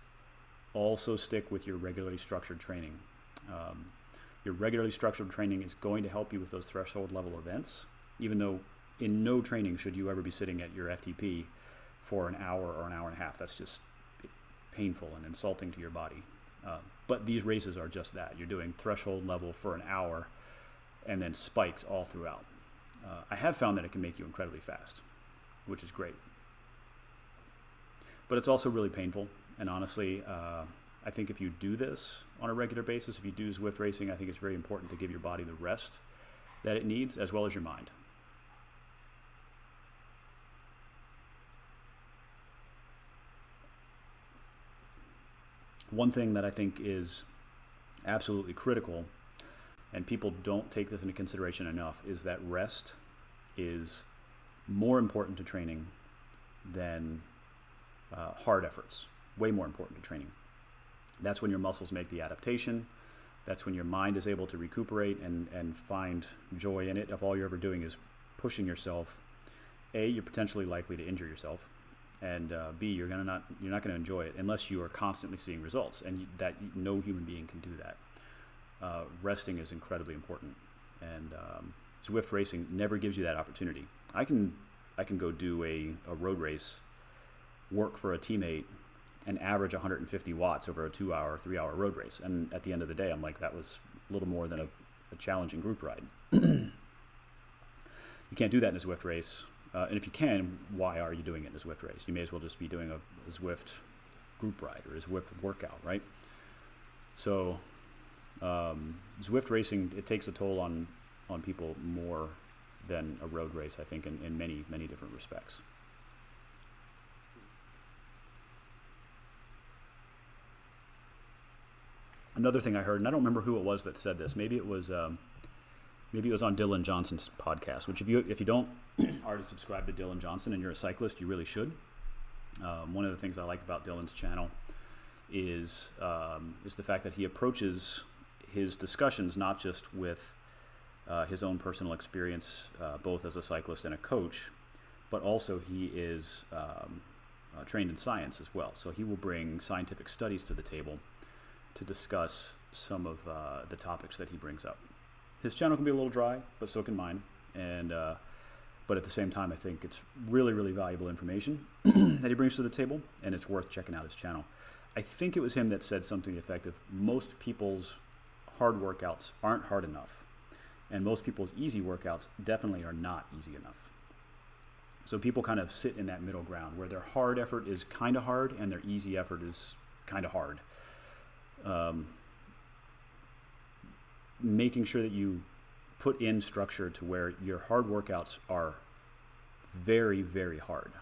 S1: also stick with your regularly structured training. Your regularly structured training is going to help you with those threshold level events, even though in no training should you ever be sitting at your FTP for an hour or an hour and a half. That's just painful and insulting to your body. But these races are just that. You're doing threshold level for an hour and then spikes all throughout. I have found that it can make you incredibly fast, which is great. But it's also really painful. And honestly, I think if you do this on a regular basis, if you do Zwift racing, I think it's very important to give your body the rest that it needs, as well as your mind. One thing that I think is absolutely critical, and people don't take this into consideration enough, is that rest is more important to training than hard efforts. Way more important to training. That's when your muscles make the adaptation. That's when your mind is able to recuperate and find joy in it. If all you're ever doing is pushing yourself, A, you're potentially likely to injure yourself, and B, you're not going to enjoy it unless you are constantly seeing results, and that no human being can do that. Resting is incredibly important, and Zwift racing never gives you that opportunity. I can go do a road race, work for a teammate, and average 150 watts over a 2-hour, 3-hour road race, and at the end of the day, I'm like, that was a little more than a challenging group ride. You can't do that in a Zwift race. And if you can, why are you doing it in a Zwift race? You may as well just be doing a Zwift group ride or a Zwift workout, right? So Zwift racing, it takes a toll on people more than a road race, I think, in many, many different respects. Another thing I heard, and I don't remember who it was that said this, maybe it was on Dylan Johnson's podcast, which if you don't already subscribe to Dylan Johnson and you're a cyclist, you really should. One of the things I like about Dylan's channel is the fact that he approaches his discussions not just with his own personal experience, both as a cyclist and a coach, but also he is trained in science as well. So he will bring scientific studies to the table to discuss some of the topics that he brings up. His channel can be a little dry, but so can mine. And but at the same time, I think it's really, really valuable information that he brings to the table, and it's worth checking out his channel. I think it was him that said something effective. Most people's hard workouts aren't hard enough, and most people's easy workouts definitely are not easy enough. So people kind of sit in that middle ground where their hard effort is kind of hard and their easy effort is kind of hard. Making sure that you put in structure to where your hard workouts are very, very hard.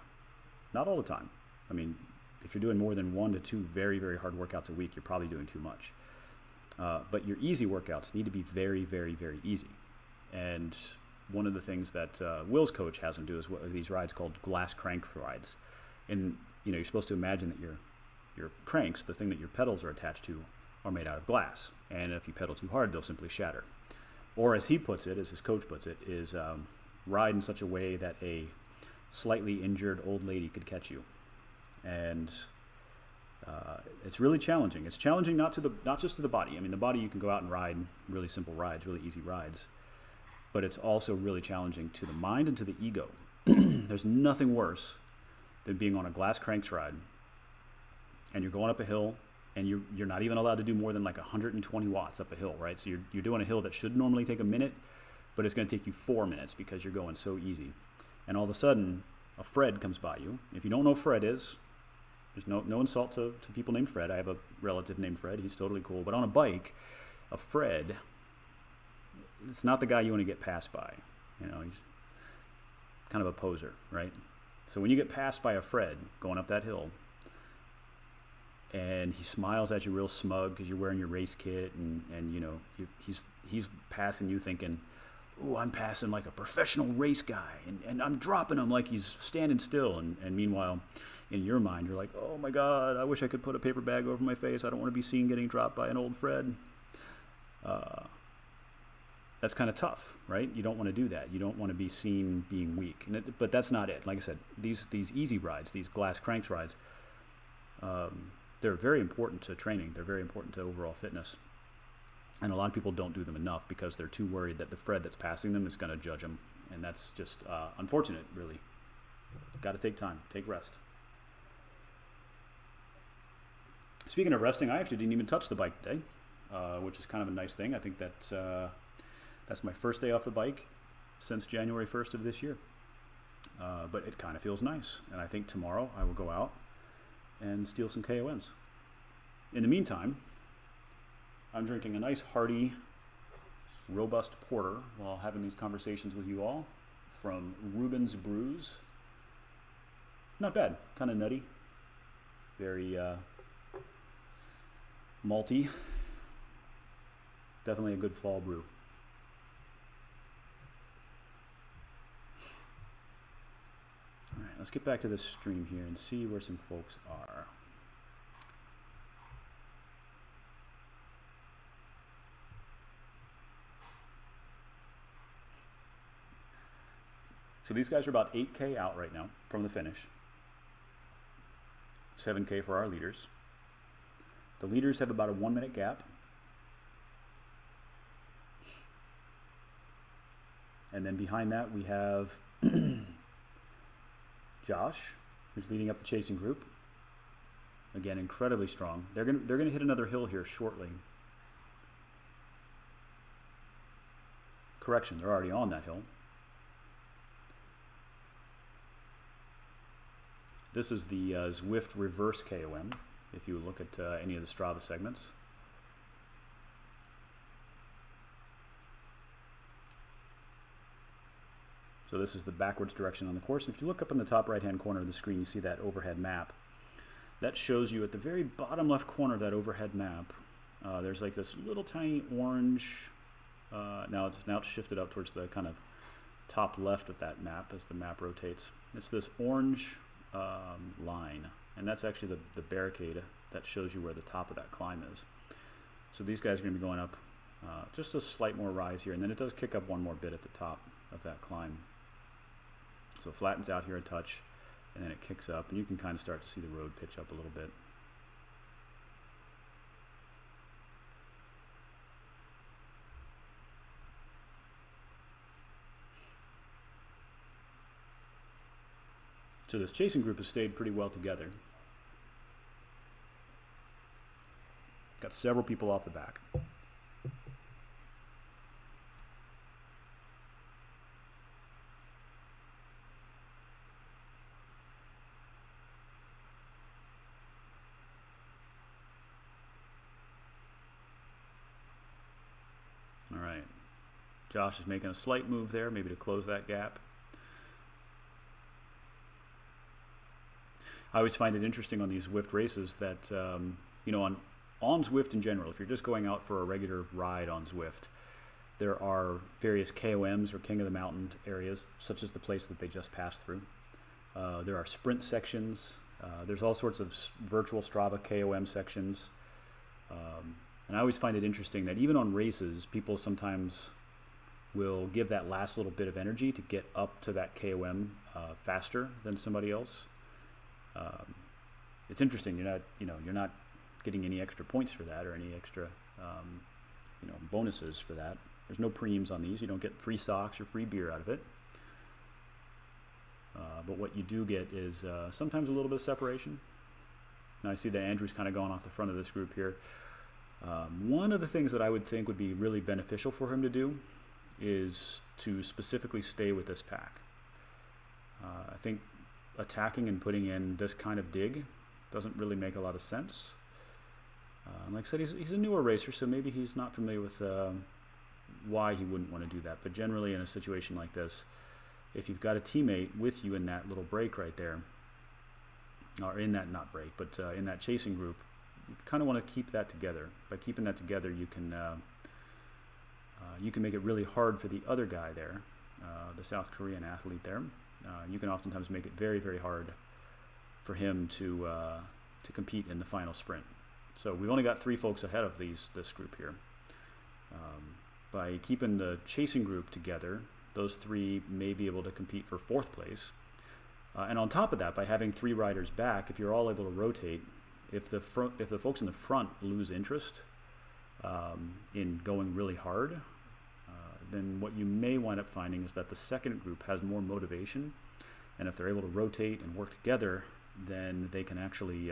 S1: Not all the time. I mean, if you're doing more than 1 to 2 very, very hard workouts a week, you're probably doing too much. But your easy workouts need to be very, very, very easy. And one of the things that Will's coach has him do is these rides called glass crank rides. And you're supposed to imagine that your cranks, the thing that your pedals are attached to, are made out of glass. And if you pedal too hard, they'll simply shatter. Or as he puts it, as his coach puts it, is ride in such a way that a slightly injured old lady could catch you. And it's really challenging. It's challenging not just to the body. I mean, the body, you can go out and ride really simple rides, really easy rides. But it's also really challenging to the mind and to the ego. There's nothing worse than being on a glass cranks ride and you're going up a hill and you're not even allowed to do more than like 120 watts up a hill, right? So you're doing a hill that should normally take a minute, but it's going to take you 4 minutes because you're going so easy. And all of a sudden, a Fred comes by you. If you don't know who Fred is, there's no insult to people named Fred. I have a relative named Fred. He's totally cool. But on a bike, a Fred, it's not the guy you want to get passed by. He's kind of a poser, right? So when you get passed by a Fred going up that hill, and he smiles at you real smug because you're wearing your race kit, and he's passing you thinking, ooh, I'm passing like a professional race guy, and I'm dropping him like he's standing still. And meanwhile, in your mind, you're like, oh my God, I wish I could put a paper bag over my face. I don't want to be seen getting dropped by an old Fred. That's kind of tough, right? You don't want to do that. You don't want to be seen being weak. But that's not it. Like I said, these easy rides, these glass cranks rides, they're very important to training. They're very important to overall fitness. And a lot of people don't do them enough because they're too worried that the Fred that's passing them is going to judge them. And that's just unfortunate, really. Got to take time, take rest. Speaking of resting, I actually didn't even touch the bike today, which is kind of a nice thing. I think that's my first day off the bike since January 1st of this year. But it kind of feels nice. And I think tomorrow I will go out and steal some KOMs. In the meantime, I'm drinking a nice hearty, robust porter while having these conversations with you all from Reuben's Brews. Not bad, kind of nutty, very malty. Definitely a good fall brew. All right, let's get back to this stream here and see where some folks are. So these guys are about 8K out right now from the finish. 7K for our leaders. The leaders have about a 1 minute gap. And then behind that we have Josh, who's leading up the chasing group. Again, incredibly strong. They're gonna hit another hill here shortly. Correction, they're already on that hill. This is the Zwift reverse KOM, if you look at any of the Strava segments. So this is the backwards direction on the course. And if you look up in the top right-hand corner of the screen, you see that overhead map. That shows you at the very bottom left corner of that overhead map, there's like this little tiny orange, now it's shifted up towards the kind of top left of that map as the map rotates. It's this orange line, and that's actually the barricade that shows you where the top of that climb is. So these guys are going to be going up just a slight more rise here, and then it does kick up one more bit at the top of that climb. So it flattens out here a touch, and then it kicks up, and you can kind of start to see the road pitch up a little bit. So this chasing group has stayed pretty well together. Got several people off the back. All right. Josh is making a slight move there, maybe to close that gap. I always find it interesting on these Zwift races that, you know, on Zwift in general, if you're just going out for a regular ride on Zwift, there are various KOMs or King of the Mountain areas, such as the place that they just passed through. There are sprint sections. There's all sorts of virtual Strava KOM sections. And I always find it interesting that even on races, people sometimes will give that last little bit of energy to get up to that KOM faster than somebody else. It's interesting. You're not getting any extra points for that or any extra, bonuses for that. There's no preems on these. You don't get free socks or free beer out of it. But what you do get is sometimes a little bit of separation. Now I see that Andrew's kind of gone off the front of this group here. One of the things that I would think would be really beneficial for him to do is to specifically stay with this pack. I think attacking and putting in this kind of dig doesn't really make a lot of sense. Like I said, he's a newer racer, so maybe he's not familiar with why he wouldn't want to do that. But generally in a situation like this, if you've got a teammate with you in that little break right there, or in that, not break, but in that chasing group, you kind of want to keep that together. By keeping that together, you can you can make it really hard for the other guy there, the South Korean athlete there. You can oftentimes make it very, very hard for him to compete in the final sprint. So we've only got 3 folks ahead of this group here. By keeping the chasing group together, those 3 may be able to compete for 4th place. And on top of that, by having 3 riders back, if you're all able to rotate, if the folks in the front lose interest in going really hard, then what you may wind up finding is that the second group has more motivation, and if they're able to rotate and work together, then they can actually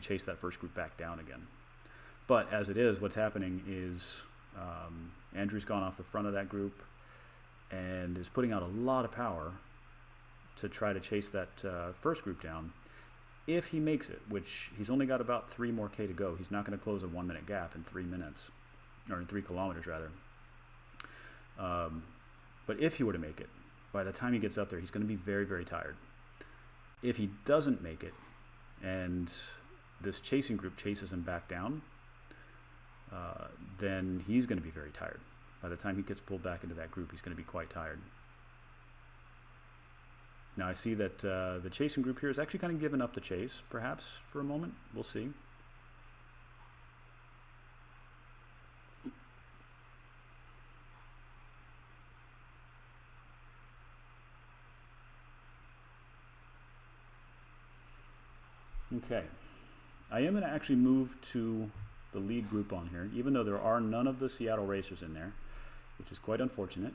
S1: chase that first group back down again. But as it is, what's happening is Andrew's gone off the front of that group and is putting out a lot of power to try to chase that first group down. If he makes it, which he's only got about 3 more K to go, he's not going to close a 1 minute gap in 3 minutes, or in 3 kilometers rather. But if he were to make it, by the time he gets up there, he's going to be very, very tired. If he doesn't make it, and this chasing group chases him back down, then he's going to be very tired. By the time he gets pulled back into that group, he's going to be quite tired. Now I see that the chasing group here is actually kind of giving up the chase, perhaps, for a moment. We'll see. Okay, I am going to actually move to the lead group on here, even though there are none of the Seattle racers in there, which is quite unfortunate.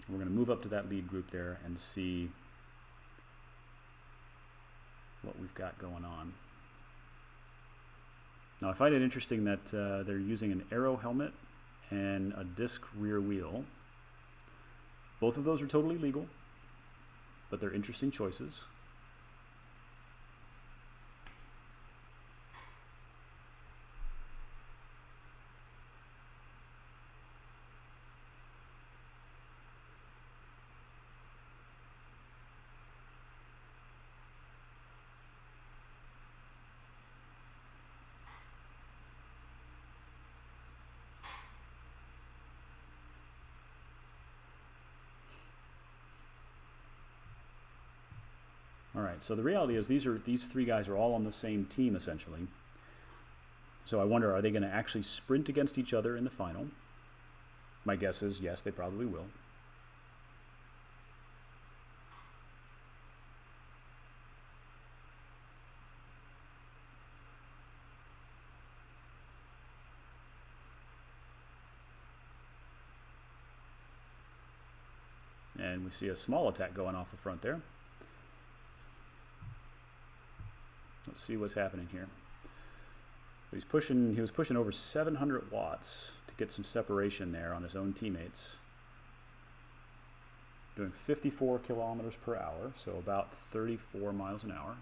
S1: We're going to move up to that lead group there and see what we've got going on. Now I find it interesting that they're using an aero helmet and a disc rear wheel. Both of those are totally legal, but they're interesting choices. All right, so the reality is these 3 guys are all on the same team essentially. So I wonder, are they going to actually sprint against each other in the final? My guess is yes, they probably will. And we see a small attack going off the front there. Let's see what's happening here. So he was pushing over 700 watts to get some separation there on his own teammates. Doing 54 kilometers per hour, so about 34 miles an hour.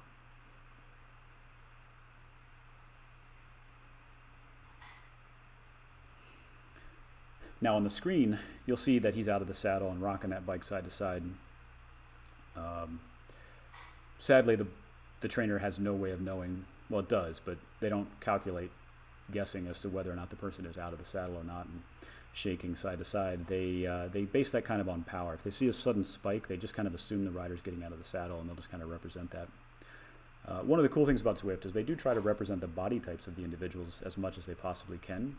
S1: Now on the screen, you'll see that he's out of the saddle and rocking that bike side to side. Sadly, the trainer has no way of knowing. Well, it does, but they don't calculate guessing as to whether or not the person is out of the saddle or not and shaking side to side. They base that kind of on power. If they see a sudden spike, they just kind of assume the rider's getting out of the saddle, and they'll just kind of represent that. One of the cool things about Zwift is they do try to represent the body types of the individuals as much as they possibly can,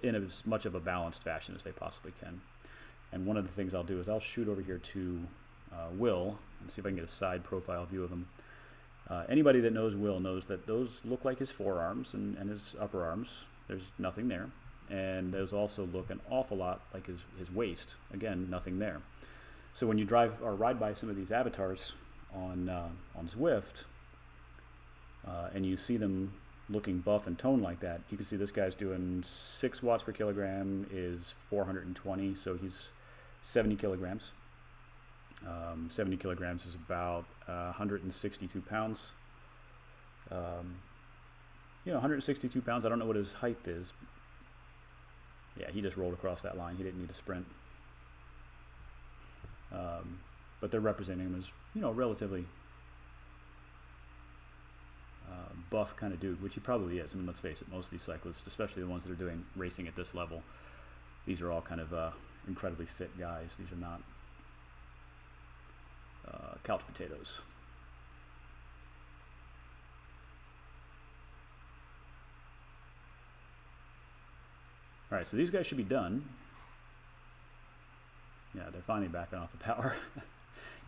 S1: in as much of a balanced fashion as they possibly can. And one of the things I'll do is I'll shoot over here to Will and see if I can get a side profile view of him. Anybody that knows Will knows that those look like his forearms and his upper arms. There's nothing there. And those also look an awful lot like his waist. Again, nothing there. So when you drive or ride by some of these avatars on Zwift, and you see them looking buff and toned like that, you can see this guy's doing 6 watts per kilogram is 420, so he's 70 kilograms. 70 kilograms is about 162 pounds. 162 pounds. I don't know what his height is. Yeah, he just rolled across that line. He didn't need to sprint. But they're representing him as, relatively buff kind of dude, which he probably is. I mean, let's face it, most of these cyclists, especially the ones that are doing racing at this level, these are all kind of incredibly fit guys. These are not couch potatoes. All right, so these guys should be done. Yeah, they're finally backing off the power.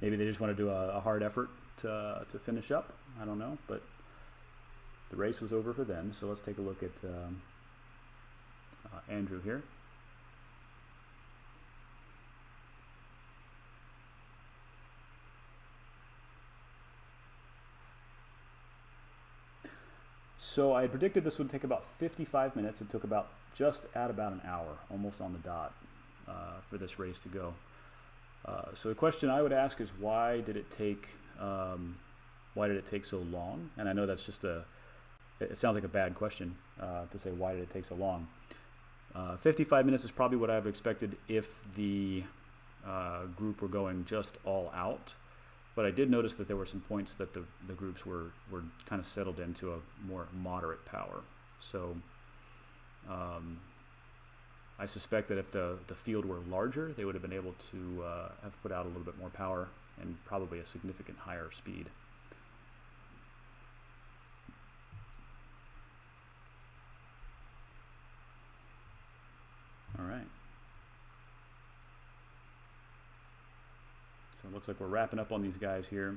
S1: Maybe they just want to do a hard effort to finish up. I don't know, but the race was over for them. So let's take a look at Andrew here. So I predicted this would take about 55 minutes. It took just about an hour, almost on the dot, for this race to go. So the question I would ask is, why did it take so long? And I know that's just it sounds like a bad question to say, why did it take so long? 55 minutes is probably what I would have expected if the group were going just all out. But I did notice that there were some points that the groups were kind of settled into a more moderate power. So I suspect that if the field were larger, they would have been able to have put out a little bit more power and probably a significant higher speed. All right. So it looks like we're wrapping up on these guys here.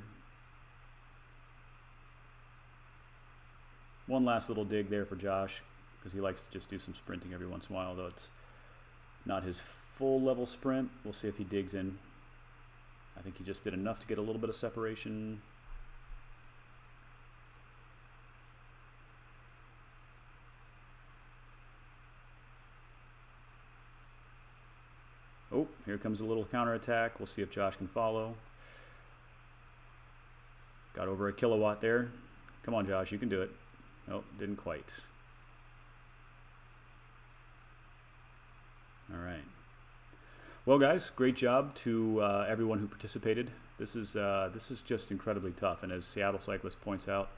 S1: One last little dig there for Josh, because he likes to just do some sprinting every once in a while, though it's not his full level sprint. We'll see if he digs in. I think he just did enough to get a little bit of separation. Oh, here comes a little counterattack. We'll see if Josh can follow. Got over a kilowatt there. Come on, Josh, you can do it. Nope, didn't quite. All right. Well, guys, great job to everyone who participated. This is just incredibly tough, and as Seattle Cyclist points out,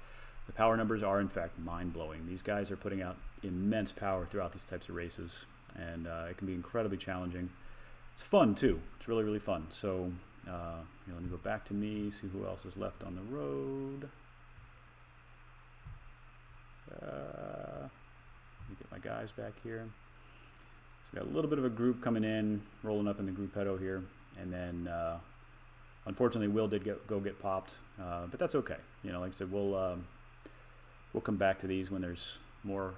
S1: the power numbers are in fact mind-blowing. These guys are putting out immense power throughout these types of races, and it can be incredibly challenging. It's fun too. It's really, really fun. So let me go back to me, see who else is left on the road. Let me get my guys back here. So we got a little bit of a group coming in, rolling up in the gruppetto here, and then unfortunately Will did get popped, but that's okay. You know, like I said, we'll come back to these when there's more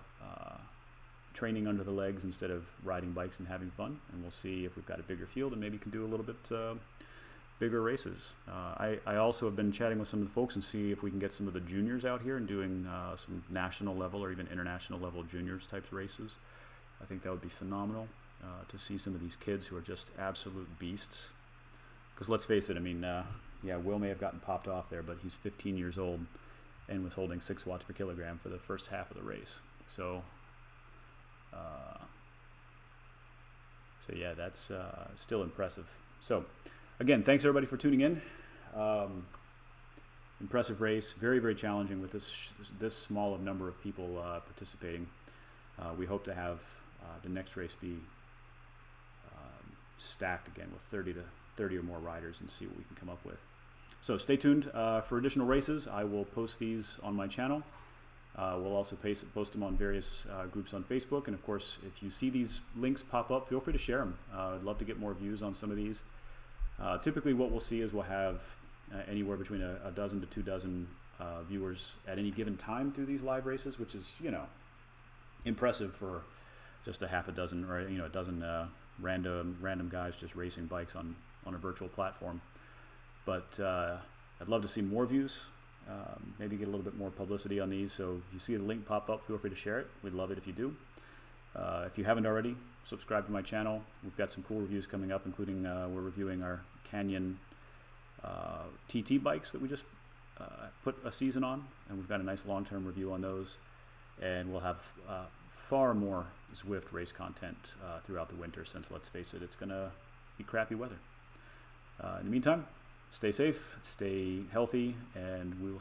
S1: training under the legs instead of riding bikes and having fun, and we'll see if we've got a bigger field and maybe can do a little bit bigger races. I also have been chatting with some of the folks and see if we can get some of the juniors out here and doing some national level or even international level juniors types races. I think that would be phenomenal to see some of these kids who are just absolute beasts. Because let's face it, I mean, yeah, Will may have gotten popped off there, but he's 15 years old and was holding 6 watts per kilogram for the first half of the race. So yeah, that's still impressive. So again, thanks everybody for tuning in. Impressive race, very, very challenging with this small of number of people participating. We hope to have the next race be stacked again with 30 or more riders and see what we can come up with. So stay tuned for additional races. I will post these on my channel. We'll also post them on various groups on Facebook. And of course, if you see these links pop up, feel free to share them. I'd love to get more views on some of these. Typically what we'll see is we'll have anywhere between a dozen to 2 dozen viewers at any given time through these live races, which is, you know, impressive for just a half a dozen or, you know, a dozen random guys just racing bikes on a virtual platform. But I'd love to see more views. Maybe get a little bit more publicity on these. So if you see the link pop up, feel free to share it. We'd love it if you do. If you haven't already, subscribe to my channel. We've got some cool reviews coming up, including we're reviewing our Canyon TT bikes that we just put a season on, and we've got a nice long-term review on those. And we'll have far more Zwift race content throughout the winter, since let's face it, it's going to be crappy weather. In the meantime, stay safe, stay healthy, and we will